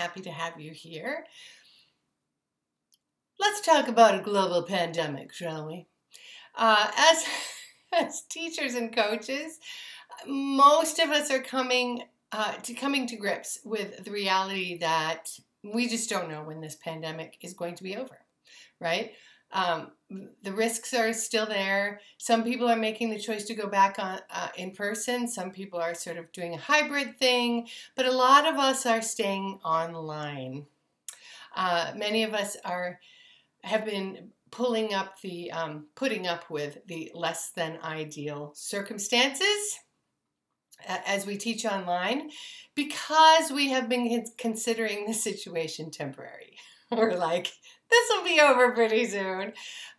Happy to have you here. Let's talk about a global pandemic, shall we? As teachers and coaches, most of us are coming to grips with the reality that we just don't know when this pandemic is going to be over, right? The risks are still there. Some people are making the choice to go back on in person. Some people are sort of doing a hybrid thing, but a lot of us are staying online. Many of us have been putting up with the less than ideal circumstances as we teach online because we have been considering the situation temporary. We're like, this will be over pretty soon.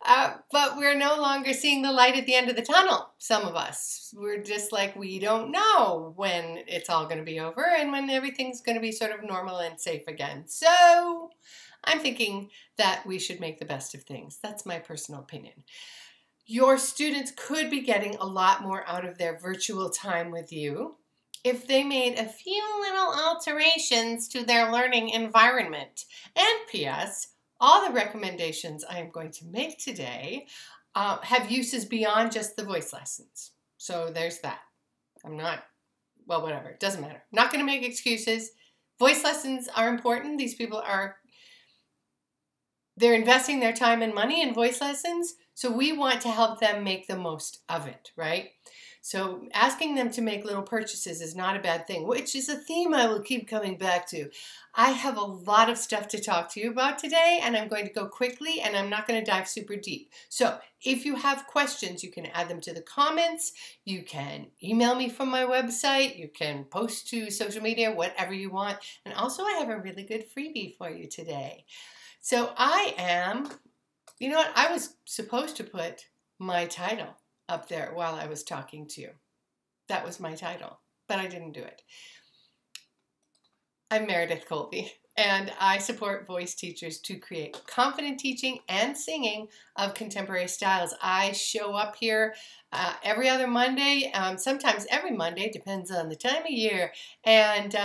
But we're no longer seeing the light at the end of the tunnel, some of us. We're just like, we don't know when it's all going to be over and when everything's going to be sort of normal and safe again. So I'm thinking that we should make the best of things. That's my personal opinion. Your students could be getting a lot more out of their virtual time with you if they made a few little alterations to their learning environment. And P.S., all the recommendations I am going to make today have uses beyond just the voice lessons. So there's that. Whatever, it doesn't matter. I'm not going to make excuses. Voice lessons are important. These people they're investing their time and money in voice lessons, so we want to help them make the most of it, right? So asking them to make little purchases is not a bad thing, which is a theme I will keep coming back to. I have a lot of stuff to talk to you about today, and I'm going to go quickly, and I'm not going to dive super deep. So if you have questions, you can add them to the comments. You can email me from my website. You can post to social media, whatever you want. And also, I have a really good freebie for you today. So you know what? I was supposed to put my title up there while I was talking to you. That was my title, but I didn't do it. I'm Meredith Colby, and I support voice teachers to create confident teaching and singing of contemporary styles. I show up here every other Monday, sometimes every Monday, depends on the time of year, and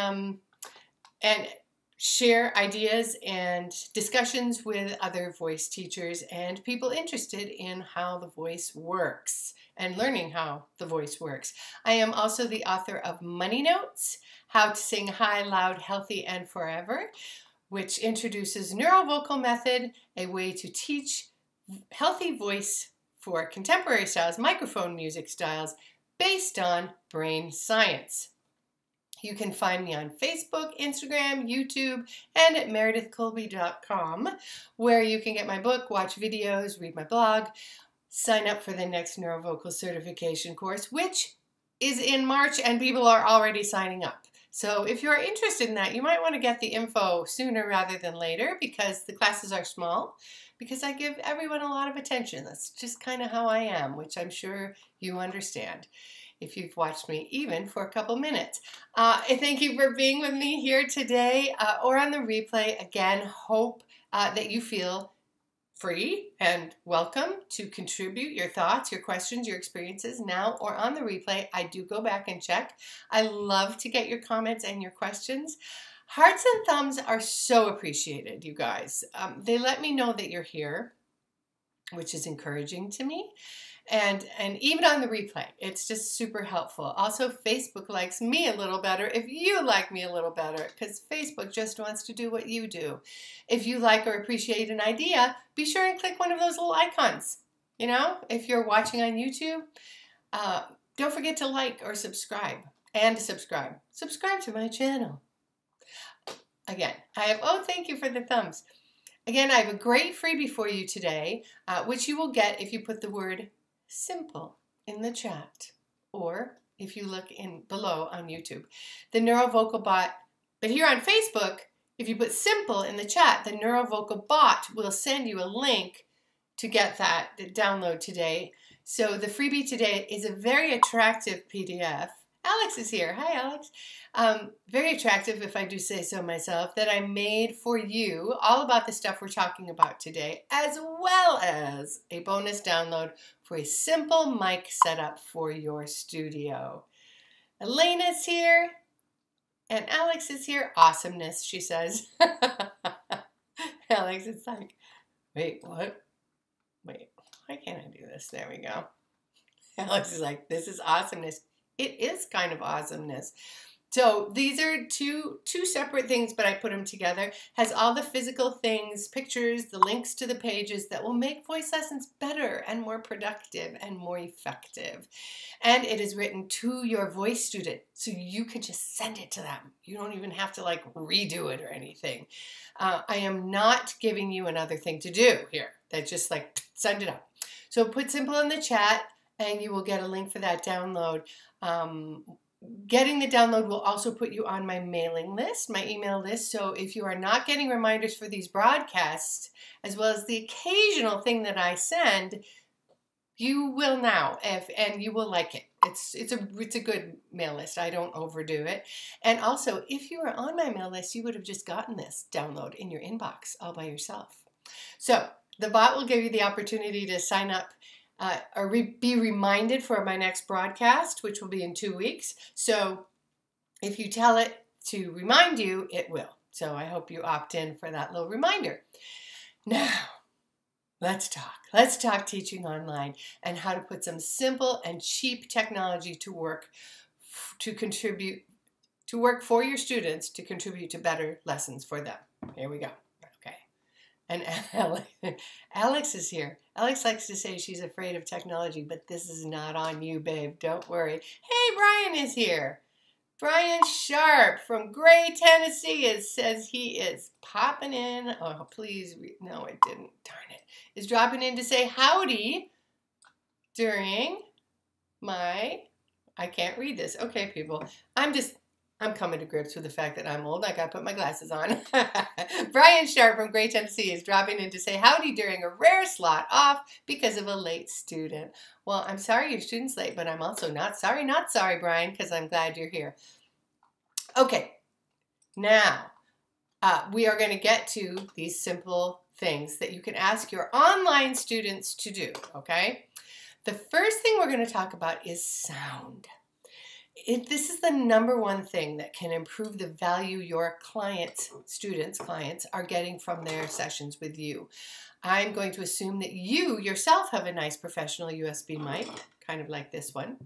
share ideas and discussions with other voice teachers and people interested in how the voice works and learning how the voice works. I am also the author of Money Notes, How to Sing High, Loud, Healthy, and Forever, which introduces neurovocal method, a way to teach healthy voice for contemporary styles, microphone music styles, based on brain science. You can find me on Facebook, Instagram, YouTube, and at meredithcolby.com, where you can get my book, watch videos, read my blog, sign up for the next neurovocal certification course, which is in March, and people are already signing up. So if you're interested in that, you might want to get the info sooner rather than later because the classes are small, because I give everyone a lot of attention. That's just kind of how I am, which I'm sure you understand if you've watched me even for a couple minutes. Thank you for being with me here today or on the replay. Again, hope that you feel free and welcome to contribute your thoughts, your questions, your experiences now or on the replay. I do go back and check. I love to get your comments and your questions. Hearts and thumbs are so appreciated, you guys. They let me know that you're here, which is encouraging to me. And even on the replay, it's just super helpful. Also, Facebook likes me a little better if you like me a little better, because Facebook just wants to do what you do. If you like or appreciate an idea, be sure and click one of those little icons. You know, if you're watching on YouTube, don't forget to like or subscribe. And subscribe. Subscribe to my channel. Again, thank you for the thumbs. Again, I have a great freebie for you today, which you will get if you put the word simple in the chat, or if you look in below on YouTube. The neurovocal bot, but here on Facebook, if you put simple in the chat, the neurovocal bot will send you a link to get that download today. So the freebie today is a very attractive PDF. Alex is here. Hi, Alex. Very attractive, if I do say so myself, that I made for you, all about the stuff we're talking about today, as well as a bonus download for a simple mic setup for your studio. Elena's here. And Alex is here. Awesomeness, she says. Alex is like, wait, what? Wait, why can't I do this? There we go. Alex is like, this is awesomeness. It is kind of awesomeness. So these are two separate things, but I put them together. Has all the physical things, pictures, the links to the pages that will make voice lessons better and more productive and more effective. And it is written to your voice student, so you can just send it to them. You don't even have to like redo it or anything. I am not giving you another thing to do here. That's just like send it up. So put simple in the chat and you will get a link for that download. Getting the download will also put you on my mailing list, my email list. So if you are not getting reminders for these broadcasts, as well as the occasional thing that I send, you will now, and you will like it. It's a good mail list. I don't overdo it. And also, if you were on my mail list, you would have just gotten this download in your inbox all by yourself. So the bot will give you the opportunity to sign up or be reminded for my next broadcast, which will be in 2 weeks. So if you tell it to remind you, it will. So I hope you opt in for that little reminder. Now, let's talk. Let's talk teaching online and how to put some simple and cheap technology to work for your students to contribute to better lessons for them. Here we go. Okay. And Alex is here. Alex likes to say she's afraid of technology, but this is not on you, babe. Don't worry. Hey, Brian is here. Brian Sharp from Gray, Tennessee says he is popping in. Oh, please. No, it didn't. Darn it. Is dropping in to say howdy during my, I can't read this. Okay, people. I'm coming to grips with the fact that I'm old. I got to put my glasses on. Brian Sharp from Gray, Tennessee is dropping in to say howdy during a rare slot off because of a late student. Well, I'm sorry your student's late, but I'm also not sorry, Brian, because I'm glad you're here. Okay, now we are going to get to these simple things that you can ask your online students to do, okay? The first thing we're going to talk about is sound. This is the #1 thing that can improve the value your clients are getting from their sessions with you. I'm going to assume that you yourself have a nice professional USB mic, kind of like this one,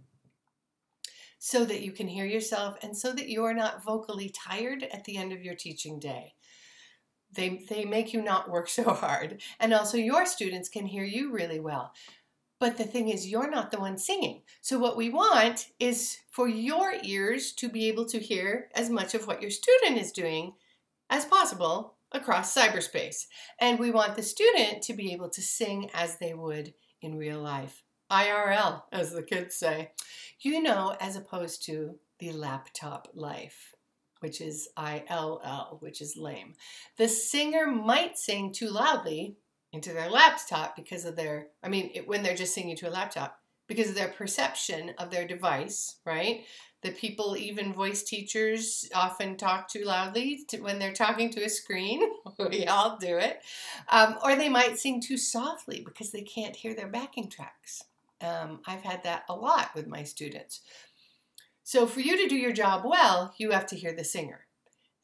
so that you can hear yourself and so that you are not vocally tired at the end of your teaching day. They make you not work so hard. And also your students can hear you really well. But the thing is, you're not the one singing. So what we want is for your ears to be able to hear as much of what your student is doing as possible across cyberspace. And we want the student to be able to sing as they would in real life. IRL, as the kids say. You know, as opposed to the laptop life, which is ILL, which is lame. The singer might sing too loudly into their laptop because of their, when they're just singing to a laptop, because of their perception of their device, right? The people, even voice teachers, often talk too loudly when they're talking to a screen. We all do it. Or they might sing too softly because they can't hear their backing tracks. I've had that a lot with my students. So for you to do your job well, you have to hear the singer.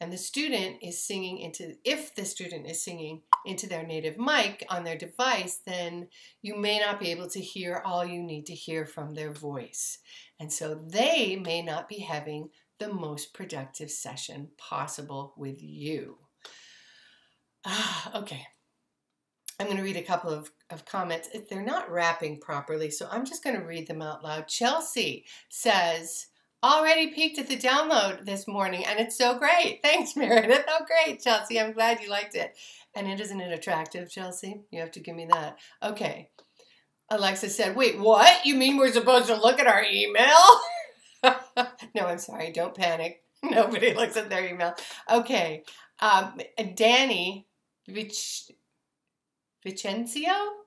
And the student is singing if the student is singing into their native mic on their device, then you may not be able to hear all you need to hear from their voice. And so they may not be having the most productive session possible with you. Okay. I'm going to read a couple of comments. They're not wrapping properly, so I'm just going to read them out loud. Chelsea says, already peeked at the download this morning, and it's so great. Thanks, Meredith. Oh, great, Chelsea. I'm glad you liked it. And isn't it attractive, Chelsea? You have to give me that. Okay. Alexa said, wait, what? You mean we're supposed to look at our email? No, I'm sorry. Don't panic. Nobody looks at their email. Okay. Danny Vicencio?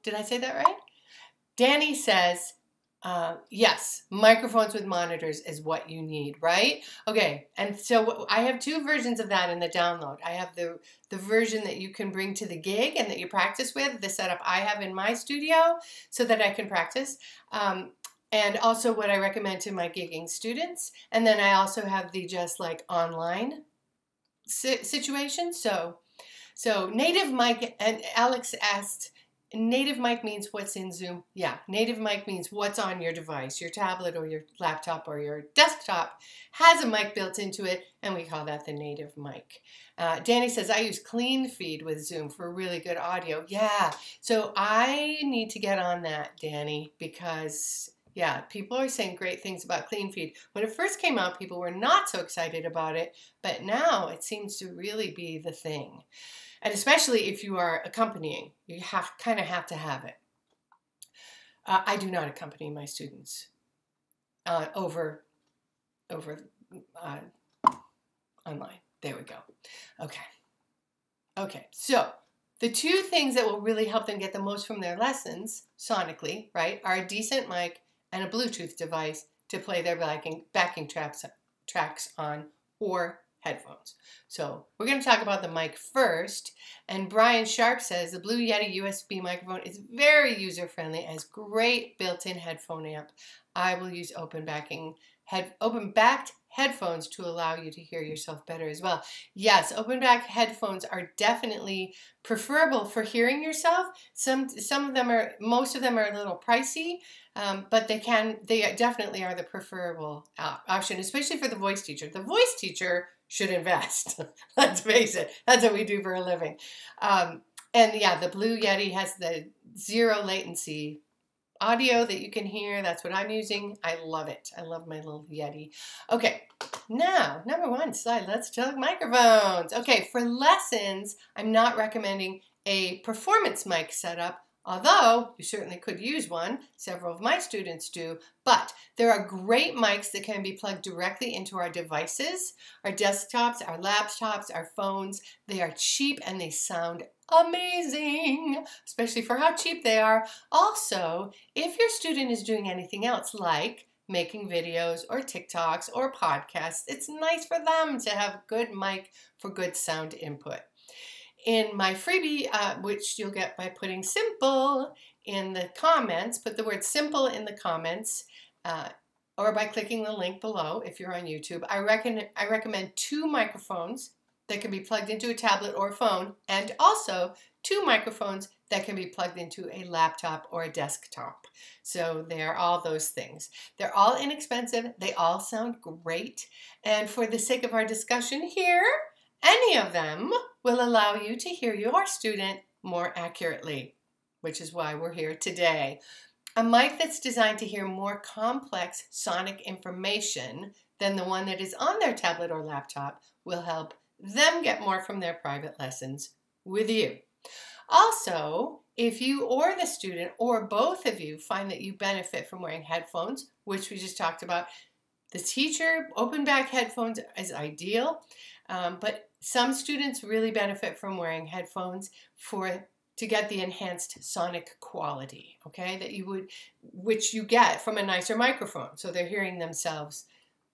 Did I say that right? Danny says, yes, microphones with monitors is what you need, right? Okay, and so I have 2 versions of that in the download. I have the version that you can bring to the gig and that you practice with, the setup I have in my studio so that I can practice. and also what I recommend to my gigging students. And then I also have the just like online situation. So native mic, and Alex asked, native mic means what's in Zoom? Yeah, native mic means what's on your device. Your tablet or your laptop or your desktop has a mic built into it, and we call that the native mic. Danny says, I use clean feed with Zoom for really good audio. Yeah, so I need to get on that, Danny, because yeah, people are saying great things about clean feed. When it first came out, people were not so excited about it, but now it seems to really be the thing. And especially if you are accompanying, you kind of have to have it. I do not accompany my students over online. There we go. Okay. So the two things that will really help them get the most from their lessons sonically, right, are a decent mic and a Bluetooth device to play their backing tracks on, or headphones. So we're going to talk about the mic first. And Brian Sharp says the Blue Yeti USB microphone is very user-friendly, has great built-in headphone amp. I will use open-backed headphones to allow you to hear yourself better as well. Yes, open-back headphones are definitely preferable for hearing yourself. Most of them are a little pricey, but they definitely are the preferable option, especially for the voice teacher. The voice teacher should invest. Let's face it, that's what we do for a living. And yeah, the Blue Yeti has the zero latency audio that you can hear. That's what I'm using. I love it. I love my little Yeti. Okay, now, #1 slide. Let's talk microphones. Okay, for lessons, I'm not recommending a performance mic setup, although you certainly could use one. Several of my students do. But there are great mics that can be plugged directly into our devices, our desktops, our laptops, our phones. They are cheap and they sound amazing, especially for how cheap they are. Also, if your student is doing anything else like making videos or TikToks or podcasts, it's nice for them to have a good mic for good sound input. In my freebie, which you'll get by putting simple in the comments, put the word simple in the comments, or by clicking the link below if you're on YouTube. I recommend 2 microphones that can be plugged into a tablet or a phone, and also 2 microphones that can be plugged into a laptop or a desktop. So they're all those things. They're all inexpensive. They all sound great. And for the sake of our discussion here, any of them will allow you to hear your student more accurately, which is why we're here today. A mic that's designed to hear more complex sonic information than the one that is on their tablet or laptop will help them get more from their private lessons with you. Also, if you or the student or both of you find that you benefit from wearing headphones, which we just talked about, the teacher open back headphones is ideal, but some students really benefit from wearing headphones to get the enhanced sonic quality, okay, which you get from a nicer microphone. So they're hearing themselves.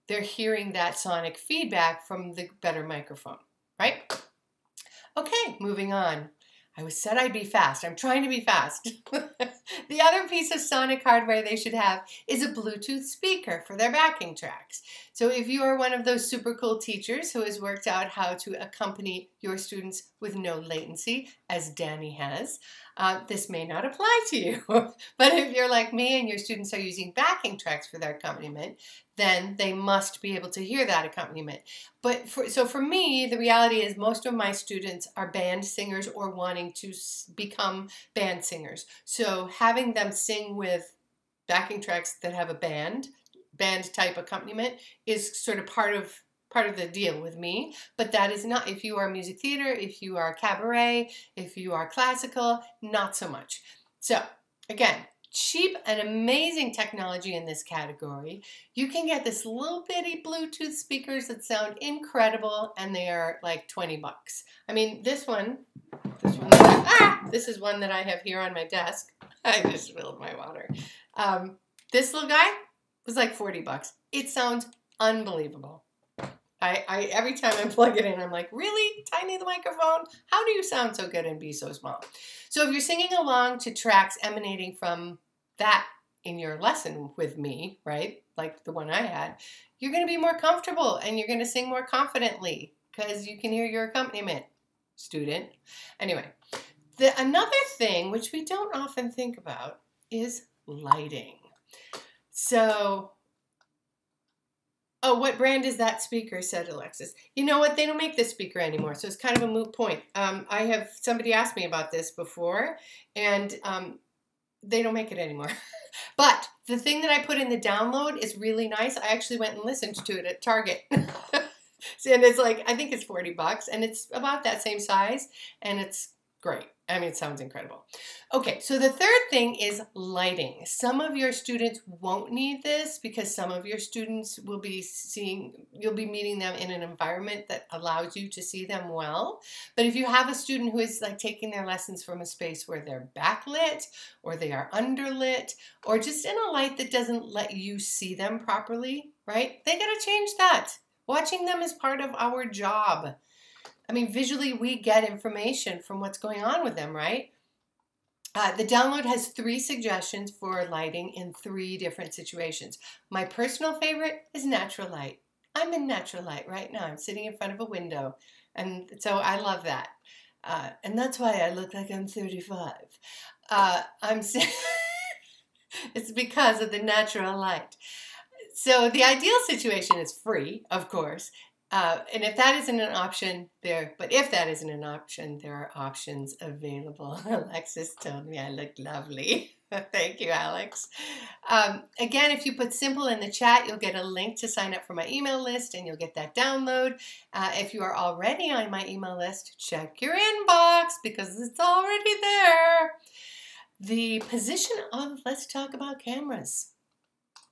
They're hearing that sonic feedback from the better microphone, right? Okay, moving on. I said I'd be fast. I'm trying to be fast. The other piece of sonic hardware they should have is a Bluetooth speaker for their backing tracks. So if you are one of those super cool teachers who has worked out how to accompany your students with no latency, as Danny has, this may not apply to you. But if you're like me and your students are using backing tracks for their accompaniment, then they must be able to hear that accompaniment. But for me, the reality is most of my students are band singers or wanting to become band singers. So having them sing with backing tracks that have a band type accompaniment is sort of part of the deal with me. But that is not, if you are music theater, if you are cabaret, if you are classical, not so much. So again, cheap and amazing technology in this category. You can get this little bitty Bluetooth speakers that sound incredible, and they are like 20 bucks. I mean, this is one that I have here on my desk. I just spilled my water. This little guy was like 40 bucks. It sounds unbelievable. Every time I plug it in, I'm like, really? Tiny the microphone? How do you sound so good and be so small? So if you're singing along to tracks emanating from that in your lesson with me, right? Like the one I had, you're going to be more comfortable and you're going to sing more confidently because you can hear your accompaniment, student. Anyway, another thing which we don't often think about is lighting. So, oh, what brand is that speaker? Said Alexis. You know what? They don't make this speaker anymore, so it's kind of a moot point. I have somebody asked me about this before, and they don't make it anymore. But the thing that I put in the download is really nice. I actually went and listened to it at Target. And it's like, I think it's $40, and it's about that same size, and it's great. I mean, it sounds incredible. Okay, so the third thing is lighting. Some of your students won't need this because some of your students will be you'll be meeting them in an environment that allows you to see them well. But if you have a student who is like taking their lessons from a space where they're backlit or they are underlit or just in a light that doesn't let you see them properly, right? They gotta change that. Watching them is part of our job. I mean, visually, we get information from what's going on with them, right? The download has 3 suggestions for lighting in 3 different situations. My personal favorite is natural light. I'm in natural light right now. I'm sitting in front of a window, and so I love that. And that's why I look like I'm 35. It's because of the natural light. So the ideal situation is free, of course. And if that isn't an option, there are options available. Alexis told me I look lovely. Thank you, Alex. Again, if you put simple in the chat, you'll get a link to sign up for my email list and you'll get that download. If you are already on my email list, check your inbox because it's already there. The position of, let's talk about cameras.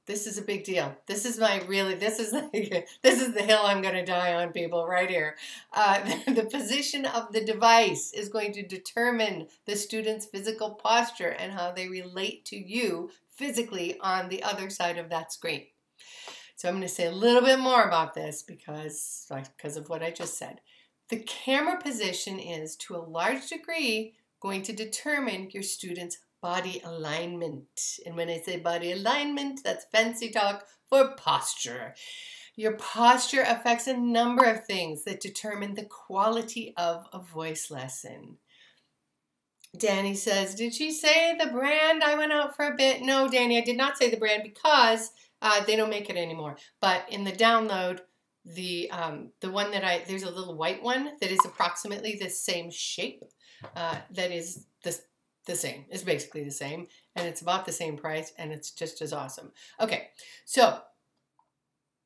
This is a big deal. This is this is the hill I'm going to die on, people, right here. The position of the device is going to determine the student's physical posture and how they relate to you physically on the other side of that screen. So I'm going to say a little bit more about this because of what I just said. The camera position is, to a large degree, going to determine your student's body alignment. And when I say body alignment, that's fancy talk for posture. Your posture affects a number of things that determine the quality of a voice lesson. Danny says, did she say the brand? I went out for a bit. No, Danny, I did not say the brand because they don't make it anymore. But in the download, the one that there's a little white one that is approximately the same shape. That is the same. It's basically the same, and it's about the same price, and it's just as awesome. Okay, so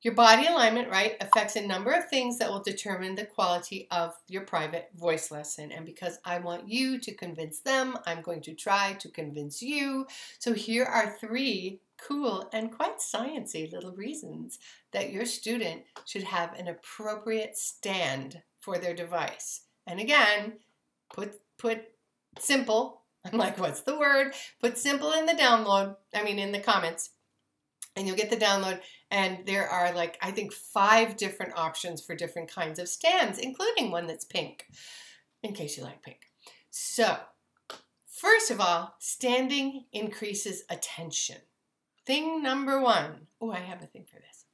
your body alignment, right, affects a number of things that will determine the quality of your private voice lesson. And because I want you to convince them, I'm going to try to convince you. So here are 3 cool and quite sciencey little reasons that your student should have an appropriate stand for their device. And again, put simple. I'm like, what's the word? Put simple in the download, in the comments, and you'll get the download. And there are like, I think 5 different options for different kinds of stands, including one that's pink, in case you like pink. So, first of all, standing increases attention. Thing number 1. Oh, I have a thing for this.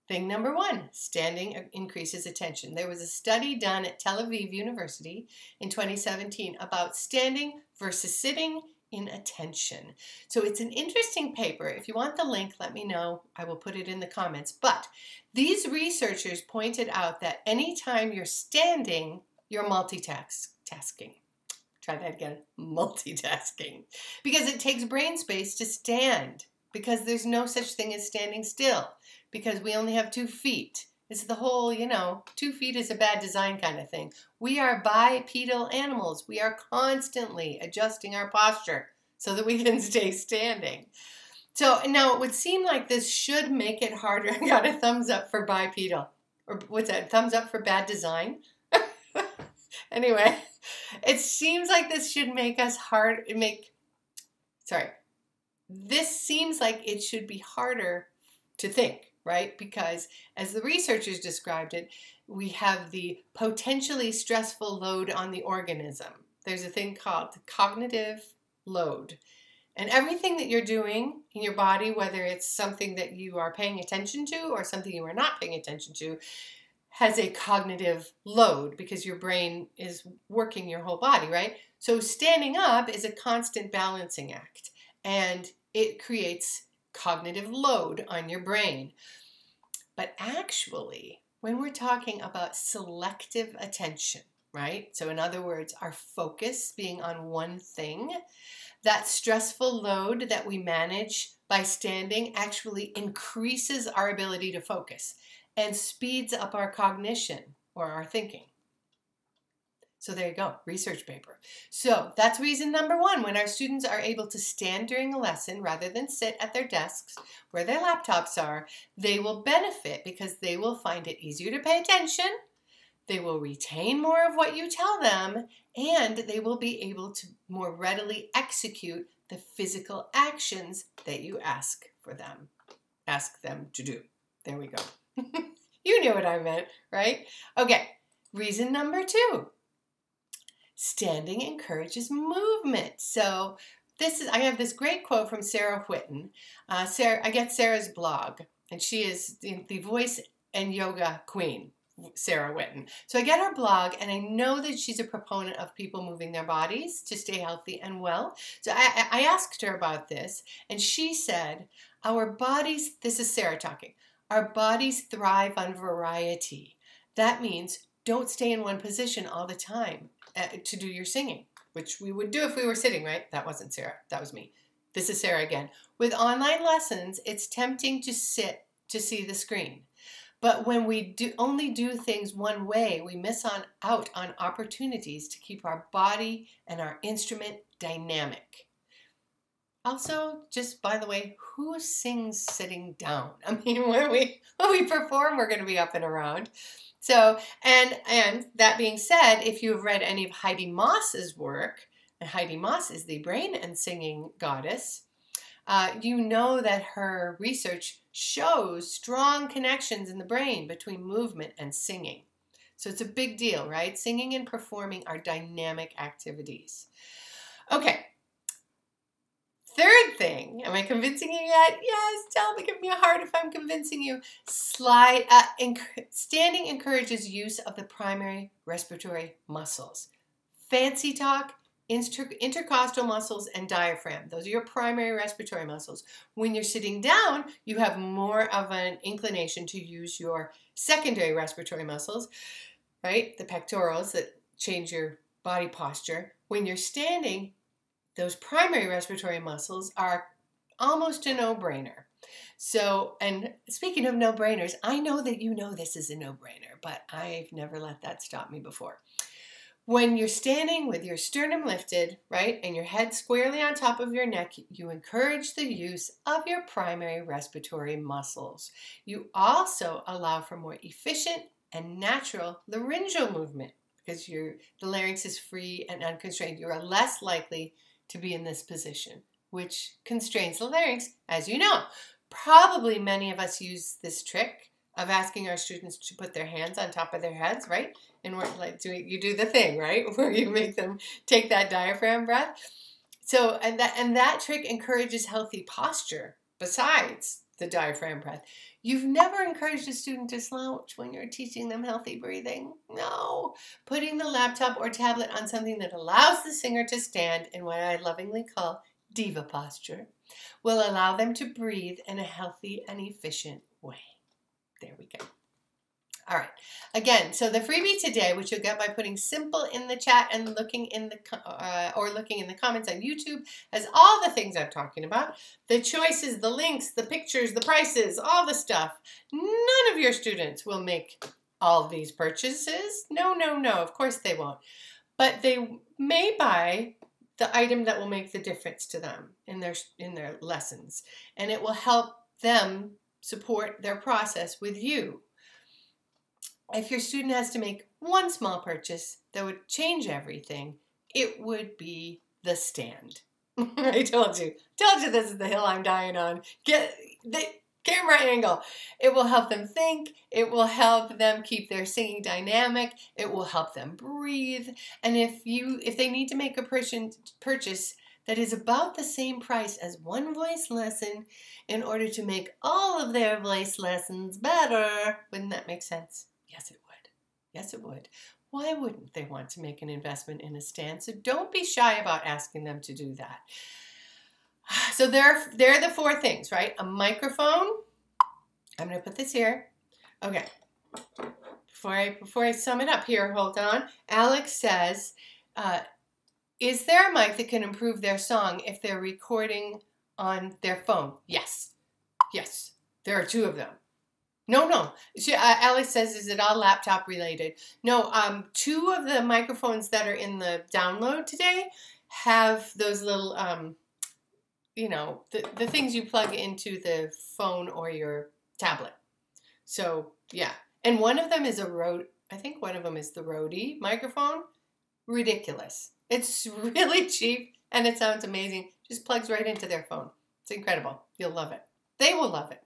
Thing number 1, standing increases attention. There was a study done at Tel Aviv University in 2017 about standing versus sitting in attention. So it's an interesting paper. If you want the link, let me know. I will put it in the comments. But these researchers pointed out that anytime you're standing, you're multitasking. Try that again, multitasking. Because it takes brain space to stand. Because there's no such thing as standing still. Because we only have 2 feet. It's the whole, 2 feet is a bad design kind of thing. We are bipedal animals. We are constantly adjusting our posture so that we can stay standing. So now it would seem like this should make it harder. I got a thumbs up for bipedal. Or what's that? Thumbs up for bad design? Anyway, it seems like this should make us this seems like it should be harder to think, right? Because as the researchers described it, we have the potentially stressful load on the organism. There's a thing called cognitive load. And everything that you're doing in your body, whether it's something that you are paying attention to or something you are not paying attention to, has a cognitive load because your brain is working your whole body, right? So standing up is a constant balancing act, and it creates cognitive load on your brain. But actually, when we're talking about selective attention, right? So in other words, our focus being on one thing, that stressful load that we manage by standing actually increases our ability to focus and speeds up our cognition or our thinking. So there you go, research paper. So that's reason number one. When our students are able to stand during a lesson rather than sit at their desks where their laptops are, they will benefit because they will find it easier to pay attention, they will retain more of what you tell them, and they will be able to more readily execute the physical actions that you ask them to do. There we go. You knew what I meant, right? Okay, reason number two. Standing encourages movement. So I have this great quote from Sarah Whitten. I get Sarah's blog, and she is the voice and yoga queen, Sarah Whitten. So I get her blog, and I know that she's a proponent of people moving their bodies to stay healthy and well. So I asked her about this, and she said, our bodies, this is Sarah talking, our bodies thrive on variety. That means don't stay in one position all the time to do your singing, which we would do if we were sitting, right? That wasn't Sarah, that was me. This is Sarah again. With online lessons, it's tempting to sit to see the screen. But when we only do things one way, we miss out on opportunities to keep our body and our instrument dynamic. Also, just by the way, who sings sitting down? I mean, when we perform, we're going to be up and around. So, and that being said, if you have read any of Heidi Moss's work, and Heidi Moss is the brain and singing goddess, you know that her research shows strong connections in the brain between movement and singing. So it's a big deal, right? Singing and performing are dynamic activities. Okay. Third thing, am I convincing you yet? Yes, tell me, give me a heart if I'm convincing you. Standing encourages use of the primary respiratory muscles. Fancy talk, intercostal muscles and diaphragm. Those are your primary respiratory muscles. When you're sitting down, you have more of an inclination to use your secondary respiratory muscles, right? The pectorals that change your body posture. When you're standing, those primary respiratory muscles are almost a no-brainer. So, and speaking of no-brainers, I know that you know this is a no-brainer, but I've never let that stop me before. When you're standing with your sternum lifted, right, and your head squarely on top of your neck, you encourage the use of your primary respiratory muscles. You also allow for more efficient and natural laryngeal movement because the larynx is free and unconstrained. You are less likely to be in this position, which constrains the larynx, as you know. Probably many of us use this trick of asking our students to put their hands on top of their heads, right? And we're like, you do the thing, right? Where you make them take that diaphragm breath. So, and that trick encourages healthy posture besides the diaphragm breath. You've never encouraged a student to slouch when you're teaching them healthy breathing. No. Putting the laptop or tablet on something that allows the singer to stand in what I lovingly call diva posture will allow them to breathe in a healthy and efficient way. There we go. All right. Again, so the freebie today, which you'll get by putting simple in the chat and looking in the comments on YouTube, has all the things I'm talking about. The choices, the links, the pictures, the prices, all the stuff. None of your students will make all of these purchases. No, no, no. Of course they won't. But they may buy the item that will make the difference to them in their lessons, and it will help them support their process with you. If your student has to make one small purchase that would change everything, it would be the stand. I told you this is the hill I'm dying on. Get the camera angle. It will help them think. It will help them keep their singing dynamic. It will help them breathe. And if they need to make a purchase that is about the same price as one voice lesson in order to make all of their voice lessons better. Wouldn't that make sense? Yes, it would. Yes, it would. Why wouldn't they want to make an investment in a stand? So don't be shy about asking them to do that. So they're the 4 things, right? A microphone. I'm going to put this here. Okay. Before I sum it up here, hold on. Alex says, is there a mic that can improve their song if they're recording on their phone? Yes. Yes. There are 2 of them. No. Alex says, is it all laptop related? No, 2 of the microphones that are in the download today have those little, you know, the things you plug into the phone or your tablet. So, yeah. And one of them is I think one of them is the Rode microphone. Ridiculous. It's really cheap and it sounds amazing. Just plugs right into their phone. It's incredible. You'll love it. They will love it.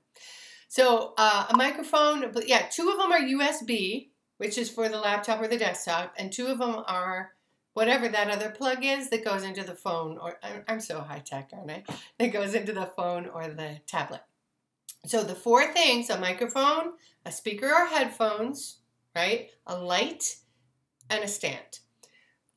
So a microphone, but yeah, 2 of them are USB, which is for the laptop or the desktop, and 2 of them are whatever that other plug is that goes into the phone, or I'm so high tech, aren't I? That goes into the phone or the tablet. So the 4 things: a microphone, a speaker or headphones, right? A light, and a stand.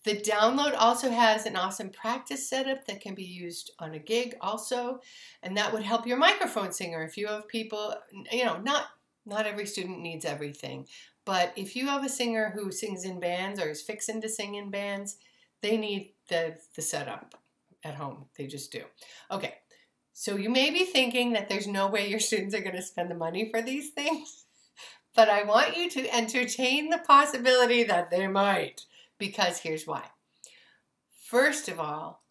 The download also has an awesome practice setup that can be used on a gig also, and that would help your microphone singer. If you have people, you know, not every student needs everything, but if you have a singer who sings in bands or is fixing to sing in bands, they need the setup at home. They just do. Okay, so you may be thinking that there's no way your students are going to spend the money for these things, but I want you to entertain the possibility that they might. Because here's why. First of all,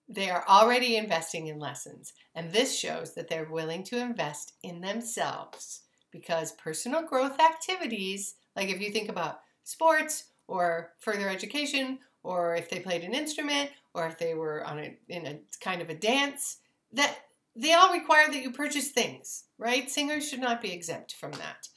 they are already investing in lessons, and this shows that they're willing to invest in themselves, because personal growth activities, like if you think about sports or further education, or if they played an instrument, or if they were in a kind of a dance, that they all require that you purchase things, right? Singers should not be exempt from that.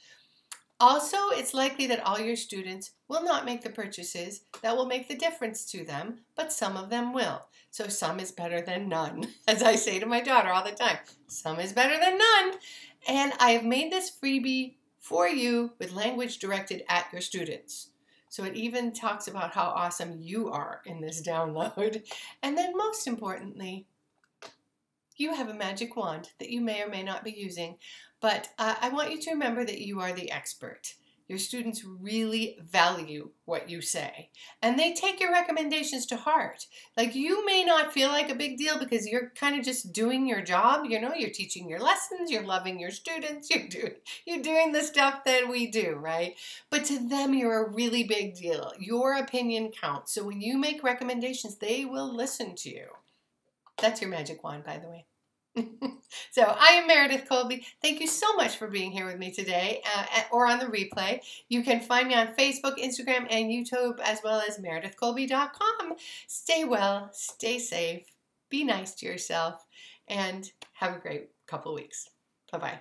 Also, it's likely that all your students will not make the purchases that will make the difference to them, but some of them will. So some is better than none. As I say to my daughter all the time, some is better than none. And I have made this freebie for you with language directed at your students. So it even talks about how awesome you are in this download. And then most importantly, you have a magic wand that you may or may not be using, but I want you to remember that you are the expert. Your students really value what you say, and they take your recommendations to heart. Like, you may not feel like a big deal because you're kind of just doing your job. You know, you're teaching your lessons, you're loving your students, you're doing the stuff that we do, right? But to them, you're a really big deal. Your opinion counts. So when you make recommendations, they will listen to you. That's your magic wand, by the way. So I am Meredith Colby. Thank you so much for being here with me today or on the replay. You can find me on Facebook, Instagram, and YouTube, as well as meredithcolby.com. Stay well, stay safe, be nice to yourself, and have a great couple of weeks. Bye-bye.